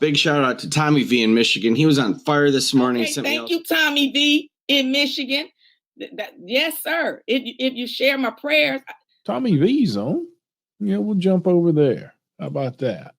Big shout out to Tommy V in Michigan. He was on fire this morning. Okay, thank you, Tommy V in Michigan. Yes, sir. If you share my prayers. Tommy V's on. Yeah, we'll jump over there. How about that?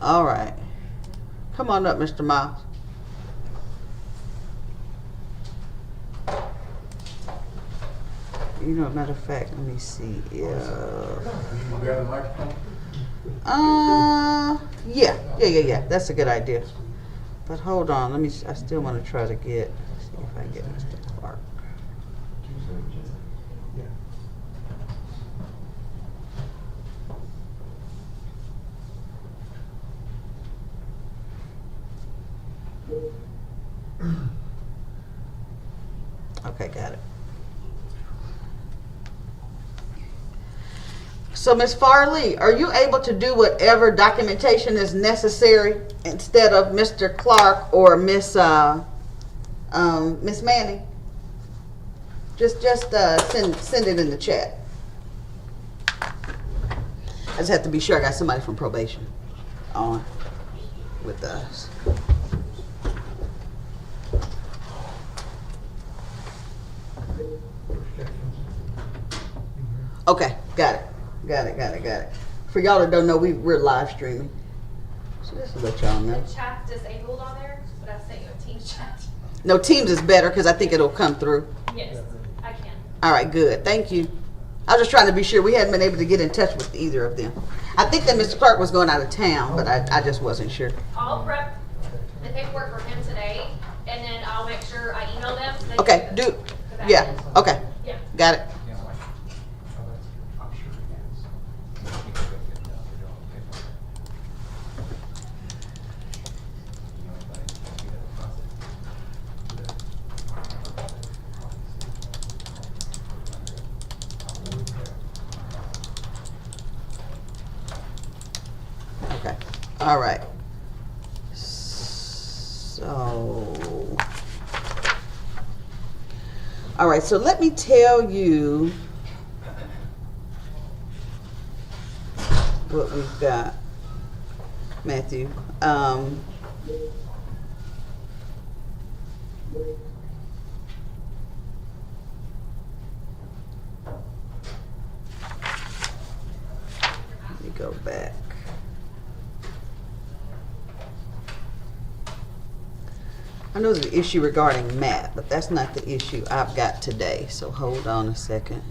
All right. Come on up, Mr. Miles. You know, matter of fact, let me see. Yeah. Yeah. That's a good idea. But hold on, I still want to try to see if I can get Mr. Clark. Okay, got it. So, Ms. Farley, are you able to do whatever documentation is necessary instead of Mr. Clark or Miss Manning? Just send it in the chat. I just have to be sure I got somebody from probation on with us. Okay, got it. For y'all that don't know, we're live streaming. So just to let y'all know. The chat's disabled on there, but I sent you a Teams chat. No, Teams is better because I think it'll come through. Yes, I can. All right, good. Thank you. I was just trying to be sure we hadn't been able to get in touch with either of them. I think that Mr. Clark was going out of town, but I just wasn't sure. I'll prep the paperwork for him today, and then I'll make sure I email them. So Okay, yeah, okay. Yeah. Got it. Okay, all right. All right, so let me tell you what we've got, Matthew. Let me go back. I know there's an issue regarding meth, but that's not the issue I've got today. So hold on a second.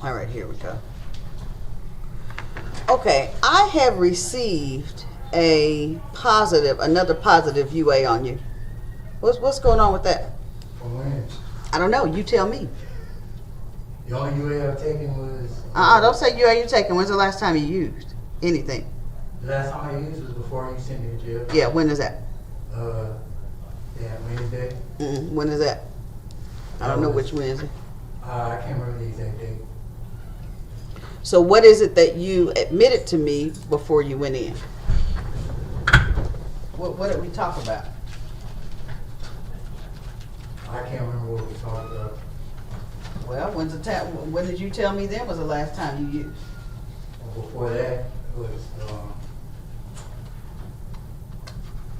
All right, here we go. Okay, I have received another positive UA on you. What's going on with that? From when? I don't know. You tell me. The only UA I've taken was... Don't say UA you taking. When's the last time you used anything? The last time I used was before you sent me to jail. Yeah, when is that? Wednesday. When is that? I don't know which Wednesday. I can't remember the exact date. So what is it that you admitted to me before you went in? What did we talk about? I can't remember what we talked about. Well, when did you tell me then was the last time you used? Before that was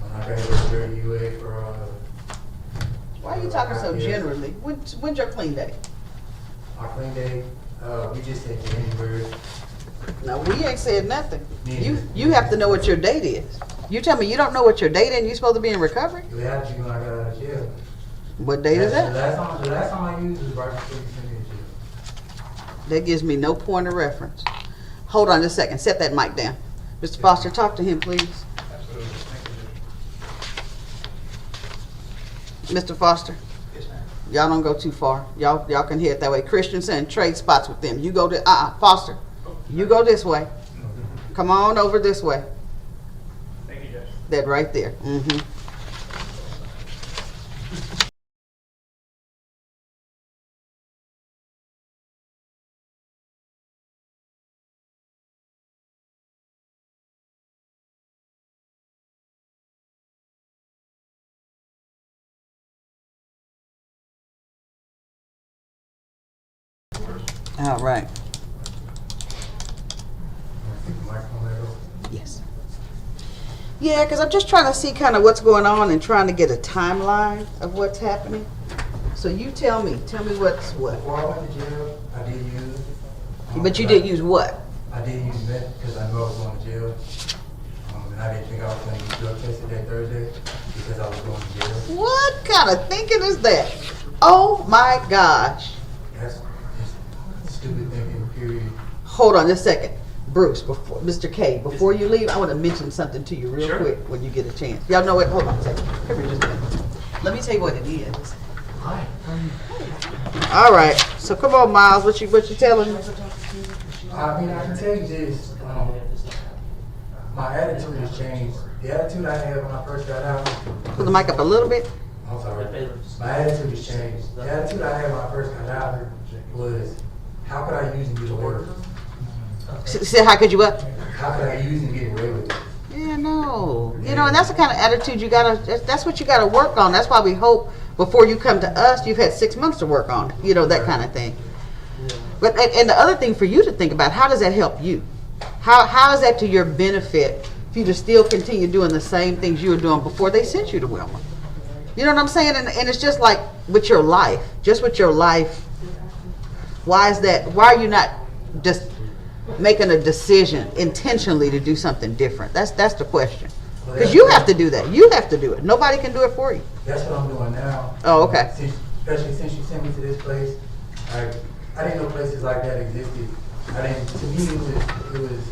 when I got a UA for... Why are you talking so generally? When's your clean day? Our clean day, we just said January. No, we ain't said nothing. You have to know what your date is. You tell me you don't know what your date is and you're supposed to be in recovery? It had to be when I got out of jail. What date is The that? last time I used was right before you sent me to jail. That gives me no point of reference. Hold on just a second. Set that mic down. Mr. Foster, talk to him, please. Absolutely. Thank you. Mr. Foster, Yes, ma'am. y'all don't go too far. Y'all can head that way. Christensen, trade spots with them. You go to, Foster, you go this way. Come on over this way. Thank you, Judge. That right there. Mm-hmm. All right. Yes. Yeah, because I'm just trying to see kind of what's going on and trying to get a timeline of what's happening. So you tell me what's what. Before I went to jail, I did use. But you did use what? I did use meth because I knew I was going to jail. And I didn't think I was going to get drug tested that Thursday because I was going to jail. What kind of thinking is that? Oh my gosh. That's just stupid thinking, period. Hold on just a second. Bruce, before Mr. K, before you leave, I want to mention something to you real Sure. quick when you get a chance. Y'all know what? Hold on a second. Come here just a minute. Let me tell you what it is. Hi. All right. So come on, Miles. What you telling me? I mean, I can tell you this. My attitude has changed. The attitude I had when I first got out. Put the mic up a little bit. I'm sorry. My attitude has changed. The attitude I had when I first got out was, how could I use and get away with it? Say, how could you what? How could I use and get away with it? Yeah, no. You know, and that's the kind of attitude you gotta, that's what you gotta work on. That's why we hope before you come to us, you've had 6 months to work on it. You know, that kind of thing. But, and the other thing for you to think about, how does that help you? How is that to your benefit for you to still continue doing the same things you were doing before they sent you to Wilma? You know what I'm saying? And it's just like with your life, why is that, why are you not just making a decision intentionally to do something different? That's the question. Because you have to do that. You have to do it. Nobody can do it for you. That's what I'm doing now. Oh, okay. Especially since you sent me to this place. I didn't know places like that existed. To me, it was,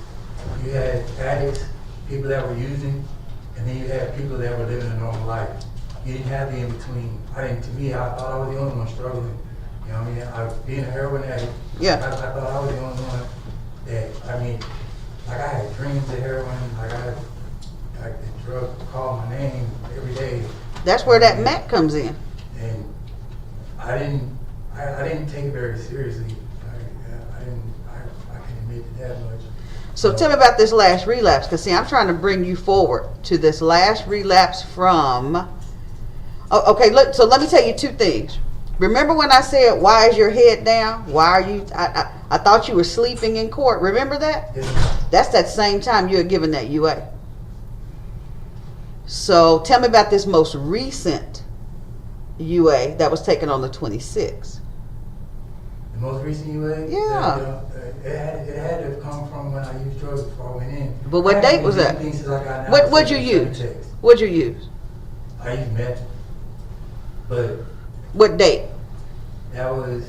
you had addicts, people that were using, and then you had people that were living a normal life. You didn't have the in-between. To me, I thought I was the only one struggling. You know what I mean? Being a heroin addict, Yeah. I thought I was the only one that, like I had dreams of heroin, like the drug called my name every day. That's where that Mac comes in. And I didn't take it very seriously. I can admit to that much. So tell me about this last relapse, because see, I'm trying to bring you forward to this last relapse from. Oh, okay, so let me tell you two things. Remember when I said, "Why is your head down? Why are you?" I thought you were sleeping in court. Remember that? Yes. That's that same time you were given that UA. So tell me about this most recent UA that was taken on the 26th. The most recent UA? Yeah. It had to have come from when I used drugs before I went in. But what date was that? What'd you use? What'd you use? I used meth. But What date? that was,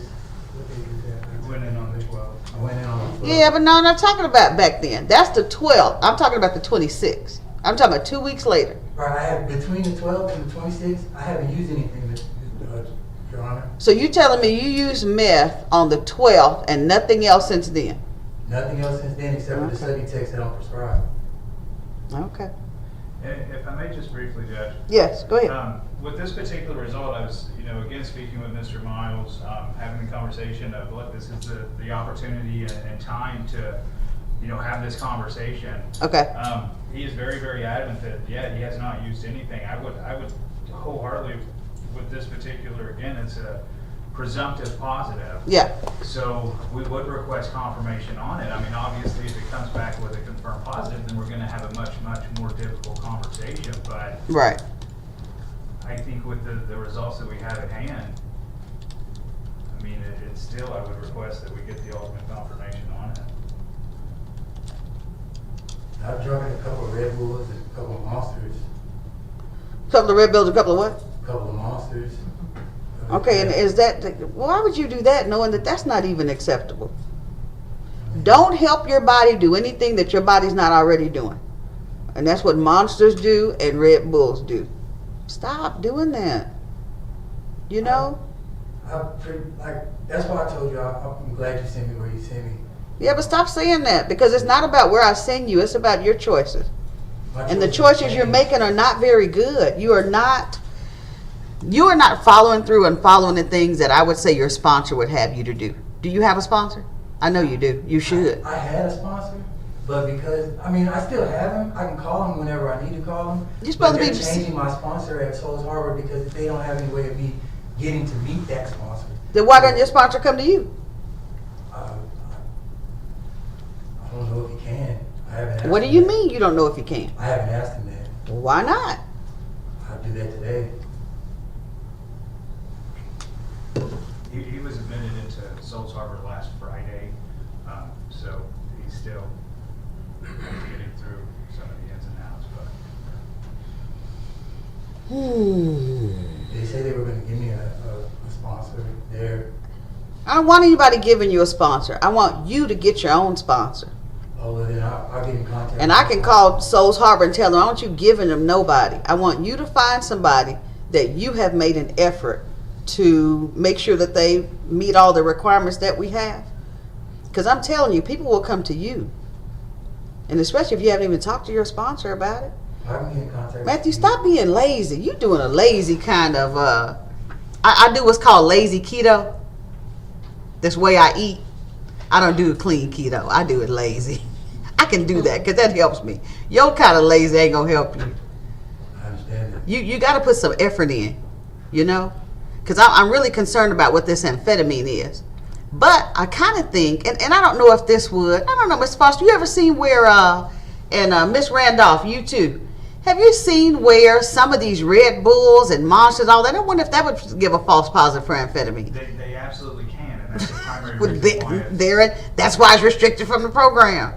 what date was that? I went in on the 12th. I went in on the 12th. Yeah, but no, I'm not talking about back then. That's the 12th. I'm talking about the 26th. I'm talking about 2 weeks later. Right, I had between the 12th and the 26th, I haven't used anything, Your Honor. So you telling me you used meth on the 12th and nothing else since then? Nothing else since then except for the study text that I'm prescribed. Okay. If I may just briefly, Judge. Yes, go ahead. With this particular result, I was, again, speaking with Mr. Miles, having the conversation of, look, this is the opportunity and time to, have this conversation. Okay. He is very, very adamant that, he has not used anything. I would wholeheartedly, with this particular, again, it's a presumptive positive. Yeah. So we would request confirmation on it. I mean, obviously, if it comes back with a confirmed positive, then we're going to have a much, much more difficult conversation. But Right. I think with the results that we have at hand, I mean, it's still, I would request that we get the ultimate confirmation on it. I've drunk a couple of Red Bulls and a couple of Monsters. Couple of Red Bills, a couple of what? A couple of Monsters. Okay, and is that, why would you do that knowing that that's not even acceptable? Don't help your body do anything that your body's not already doing. And that's what Monsters do and Red Bulls do. Stop doing that. You know? That's why I told you I'm glad you sent me where you sent me. Yeah, but stop saying that, because it's not about where I send you. It's about your choices. And the choices you're making are not very good. You are not following through and following the things that I would say your sponsor would have you to do. Do you have a sponsor? I know you do. You should. I had a sponsor, but because, I still have him. I can call him whenever I need to call him. You're supposed to be changing my sponsor at Souls Harbor because they don't have any way of me getting to meet that sponsor. Then why doesn't your sponsor come to you? I don't know if he can. I haven't asked What do him you that. mean you don't know if you can? I haven't asked him that. Well, why not? I'll do that today. He was admitted into Souls Harbor last Friday, so he's still getting through some of the ins and outs, but. They say they were going to give me a sponsor there. I don't want anybody giving you a sponsor. I want you to get your own sponsor. Oh, well, then I'll get in contact. And I can call Souls Harbor and tell them, I want you giving them nobody. I want you to find somebody that you have made an effort to make sure that they meet all the requirements that we have. Because I'm telling you, people will come to you. And especially if you haven't even talked to your sponsor about it. I can get in contact. Matthew, stop being lazy. You're doing a lazy kind of, I do what's called lazy keto. That's the way I eat. I don't do clean keto. I do it lazy. I can do that because that helps me. Your kind of lazy ain't going to help you. I understand that. You got to put some effort in, you know? Because I'm really concerned about what this amphetamine is. But I kind of think, and I don't know if this would, I don't know, Miss Foster, you ever seen where, and Miss Randolph, you too, have you seen where some of these Red Bulls and Monsters, all that, I wonder if that would give a false positive for amphetamine. They absolutely can, and that's the primary Well, reason why that's why it's restricted from the program.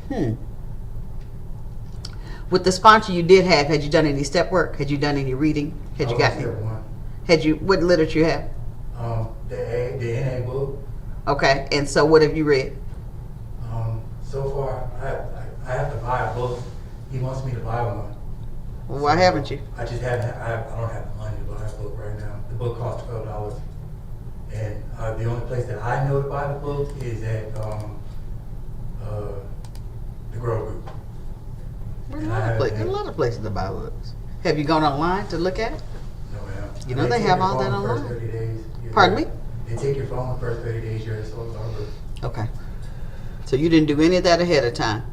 Exactly. With the sponsor you did have, had you done any step work? Had you done any reading? Had you got any? Step one. Had you, what literature you have? The NA book. Okay, and so what have you read? So far, I have to buy a book. He wants me to buy one. Well, why haven't you? I just haven't. I don't have the money to buy a book right now. The book costs $12, and the only place that I know to buy the book is at the Grow Group. There's a lot of places to buy books. Have you gone online to look at it? No, ma'am. You know they have all that First online. 30 days. Pardon me? They take your phone the first 30 days. You're at Souls Harbor. Okay. So you didn't do any of that ahead of time?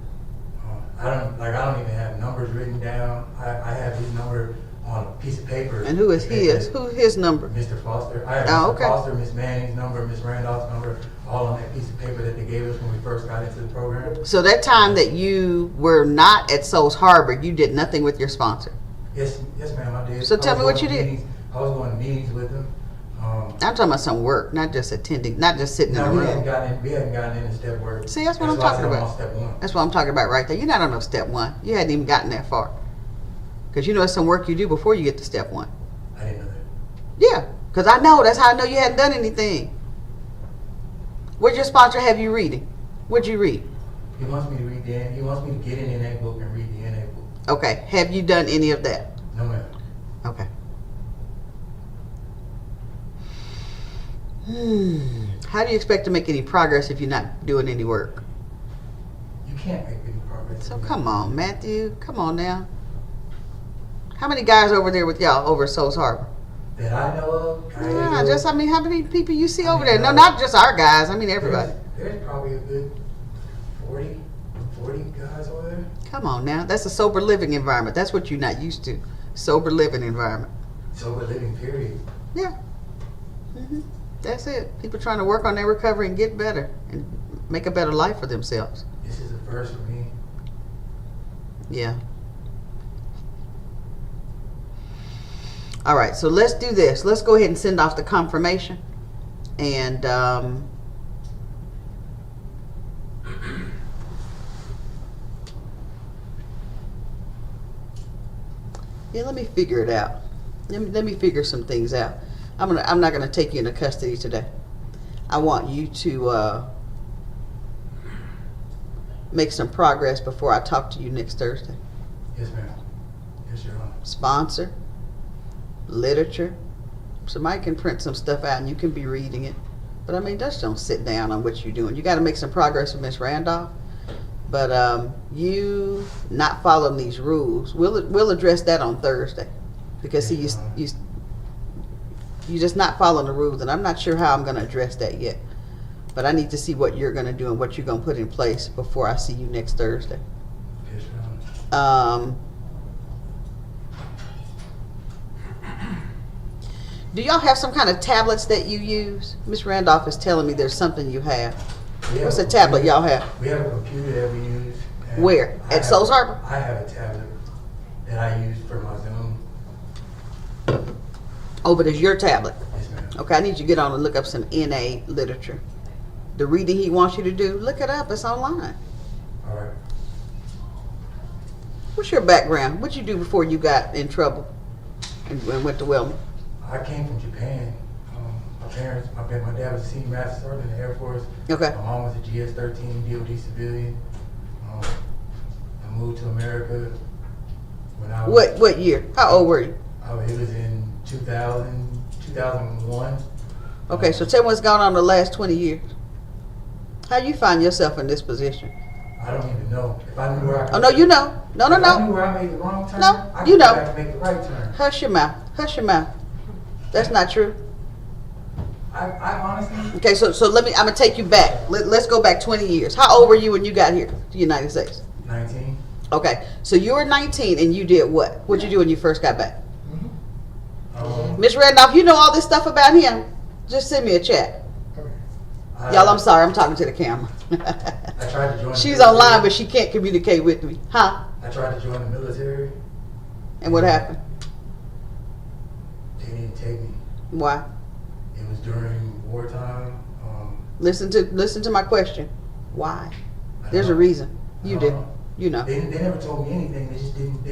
I don't even have numbers written down. I have his number on a piece of paper. And who is his? Who's his number? Mr. Foster. I have Oh, Mr. okay. Foster, Miss Manning's number, Miss Randolph's number, all on that piece of paper that they gave us when we first got into the program. So that time that you were not at Souls Harbor, you did nothing with your sponsor? Yes, ma'am, I did. So tell me what you did. I was going to meetings with him. I'm talking about some work, not just attending, not just sitting in a No, we hadn't room. gotten into step work. See, that's what I'm why I talking said I'm about. on step one. That's what I'm talking about right there. You're not on no step one. You hadn't even gotten that far. Because you know there's some work you do before you get to step one. I didn't know that. Yeah, because I know. That's how I know you hadn't done anything. What'd your sponsor have you reading? What'd you read? He wants me to read he wants me to get in that book and read the NA book. Okay. Have you done any of that? No, ma'am. Okay. How do you expect to make any progress if you're not doing any work? You can't make any progress. So come on, Matthew. Come on now. How many guys over there with y'all over at Souls Harbor? That I know of. How many people you see I over mean, there? No, not just our guys. I mean everybody. There's probably a good 40 guys over there. Come on now. That's a sober living environment. That's what you're not used to. Sober living environment. Sober living, period. Yeah. That's it. People trying to work on their recovery and get better and make a better life for themselves. This is a first for me. Yeah. All right, so let's do this. Let's go ahead and send off the confirmation. And Yeah, let me figure it out. Let me figure some things out. I'm not gonna take you into custody today. I want you to make some progress before I talk to you next Thursday. Yes, ma'am. Yes, Your Honor. Sponsor, literature. Somebody can print some stuff out and you can be reading it. But I mean, just don't sit down on what you're doing. You got to make some progress with Miss Randolph. But you not following these rules, we'll address that on Thursday. Because see, you just not following the rules, and I'm not sure how I'm going to address that yet. But I need to see what you're going to do and what you're going to put in place before I see you next Thursday. Yes, Your Honor. Do y'all have some kind of tablets that you use? Miss Randolph is telling me there's something you have. What's the tablet y'all have? We have a computer that we use. and Where? I At have- Souls Harbor? I have a tablet that I use for my Zoom. Oh, but it's your tablet. Yes, ma'am. Okay, I need you to get on and look up some NA literature. The reading he wants you to do, look it up. It's online. All right. What's your background? What'd you do before you got in trouble and went to Wellman? I came from Japan. My dad was a senior master sergeant in the Air Force. Okay. My mom was a GS-13 DOD civilian. I moved to America when I was... What year? How old were you? It was in 2001. Okay, so tell me what's gone on the last 20 years. How you find yourself in this position? I don't even know. If I knew where I could... Oh, no, you know. No. If I knew where I made the wrong turn, No, I you could know. go back and make the right turn. Hush your mouth. Hush your mouth. That's not true. I honestly... Okay, so I'm gonna take you back. Let's go back 20 years. How old were you when you got here to the United States? 19. Okay, so you were 19 and you did what? What'd you do when you first got back? Miss Randolph, you know all this stuff about him. Just send me a chat. Y'all, I'm sorry, I'm talking to the camera. I tried to join. She's online, but she can't communicate with me. Huh? I tried to join the military. And what happened? They didn't take me. Why? It was during wartime. Listen to my question. Why? I There's a don't- reason. You I did. don't know. You know. They never told me anything. They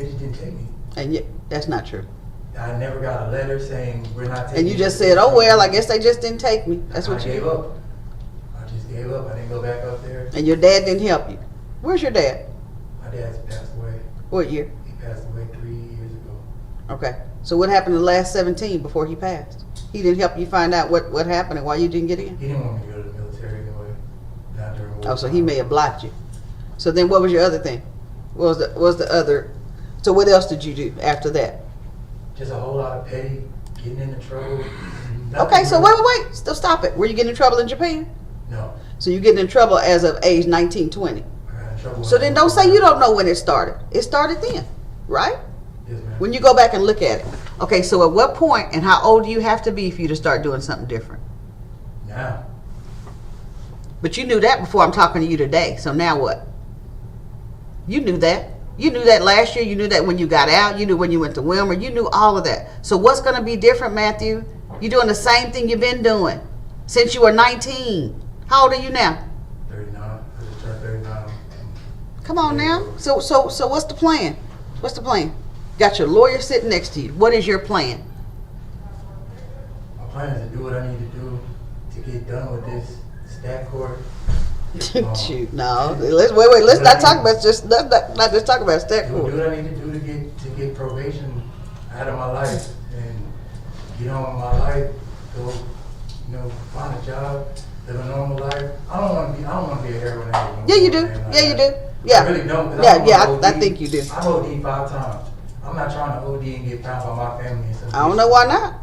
just didn't take me. And yet, that's not true. I never got a letter saying we're not taking. And you just said, oh, well, I guess they just didn't take me. That's what I you gave did. up. I just gave up. I didn't go back up there. And your dad didn't help you. Where's your dad? My dad's passed away. What year? He passed away 3 years ago. Okay. So what happened in the last 17 before he passed? He didn't help you find out what happened and why you didn't get in? He didn't want me to go to the military anyway. Not during wartime. Oh, so he may have blocked you. So then what was your other thing? What was the other? So what else did you do after that? Just a whole lot of petty, getting into trouble. Okay, so wait. Still stop it. Were you getting in trouble in Japan? No. So you getting in trouble as of age 19, 20. I got in trouble. So then don't say you don't know when it started. It started then, right? Yes, ma'am. When you go back and look at it. Okay, so at what point and how old do you have to be for you to start doing something different? Now. But you knew that before I'm talking to you today. So now what? You knew that. You knew that last year. You knew that when you got out. You knew when you went to Wilmer. You knew all of that. So what's going to be different, Matthew? You're doing the same thing you've been doing since you were 19. How old are you now? 39. I just turned 39. Come on now. So what's the plan? What's the plan? Got your lawyer sitting next to you. What is your plan? My plan is to do what I need to do to get done with this stat court. Shoot, no. Let's wait. Let's not talk about let's not just talk about stat Do court. what I need to do to get probation out of my life and get on with my life. Go, find a job, live a normal life. I don't want to be a heroin addict. Yeah, you do. Yeah, you do. Yeah. I really don't. 'Cause I think you do. I've OD'd 5 times. I'm not trying to OD and get found by my family and stuff. I don't know why not.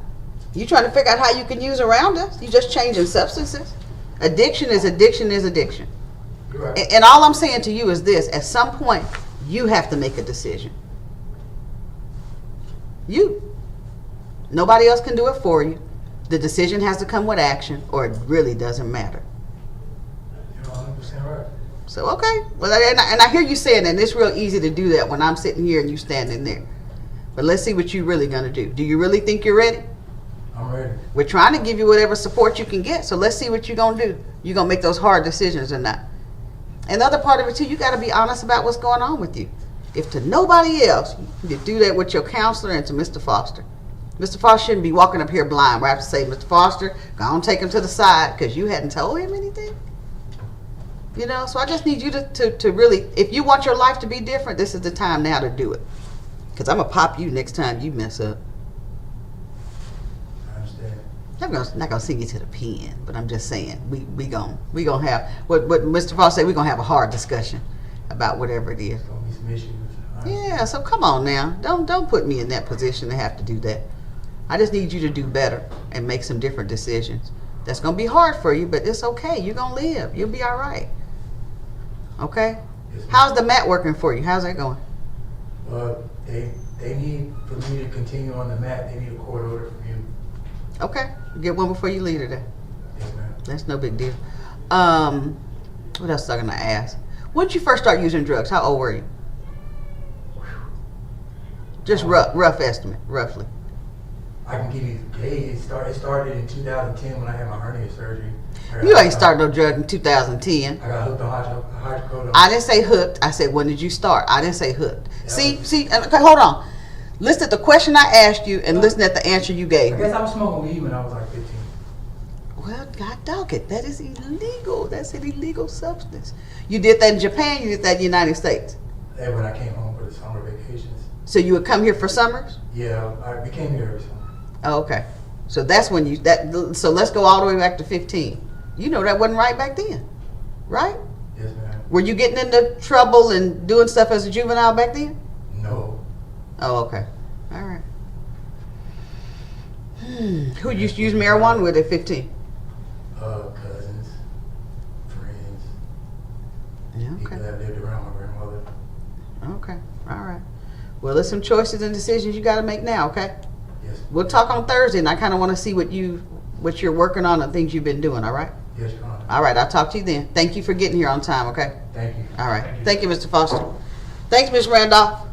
You trying to figure out how you can use around us. You just changing substances. Addiction is addiction is addiction. You're right. And all I'm saying to you is this: at some point, you have to make a decision. You. Nobody else can do it for you. The decision has to come with action, or it really doesn't matter. You're 100% right. So okay, well, and I hear you saying that. And it's real easy to do that when I'm sitting here and you standing there. But let's see what you're really gonna do. Do you really think you're ready? I'm ready. We're trying to give you whatever support you can get. So let's see what you're gonna do. You gonna make those hard decisions or not? And the other part of it too, you got to be honest about what's going on with you. if to nobody else, you do that with your counselor and to Mr. Foster. Mr. Foster shouldn't be walking up here blind where I have to say, Mr. Foster, go on, take him to the side because you hadn't told him anything. You know, so I just need you to really, if you want your life to be different, this is the time now to do it. Because I'm going to pop you next time you mess up. I understand. I'm not gonna send you to the pen, but I'm just saying we gonna have what Mr. Foster said. We're gonna have a hard discussion about whatever it is. There's gonna be some issues. I understand. Yeah, so come on now, don't put me in that position to have to do that. I just need you to do better and make some different decisions. That's gonna be hard for you, but it's okay. You're gonna live. You'll be all right. Okay. Yes, ma'am. How's the mat working for you? How's that going? They need for me to continue on the mat. They need a court order from you. Okay, get one before you leave today. Yes, ma'am. That's no big deal. What else was I gonna ask? When did you first start using drugs? How old were you? Just rough estimate, roughly. I can give you the date. It started in 2010 when I had my hernia surgery. You ain't started no drug in 2010. I got hooked on hydrocodone. I didn't say hooked. I said when did you start? I didn't say hooked. See, okay, hold on. Listen at the question I asked you and listen at the answer you gave I me. guess I was smoking weed when I was like 15. Well, God dog it. That is illegal. That's an illegal substance. You did that in Japan. You did that in the United States. And when I came home for the summer vacations. So you would come here for summers? Yeah, I became here every summer. Oh, okay. So that's when so let's go all the way back to 15. You know that wasn't right back then, right? Yes, ma'am. Were you getting into trouble and doing stuff as a juvenile back then? No. Oh, okay. All right. Who used to use marijuana with at 15? Cousins, friends, Yeah, people okay. that lived around my grandmother. Okay. All right. Well, there's some choices and decisions you got to make now, okay? Yes. We'll talk on Thursday, and I kind of want to see what you're working on and things you've been doing, all right? Yes, Your Honor. All right, I'll talk to you then. Thank you for getting here on time, okay? Thank you. All right. Thank you, Mr. Foster. Thanks, Ms. Randolph.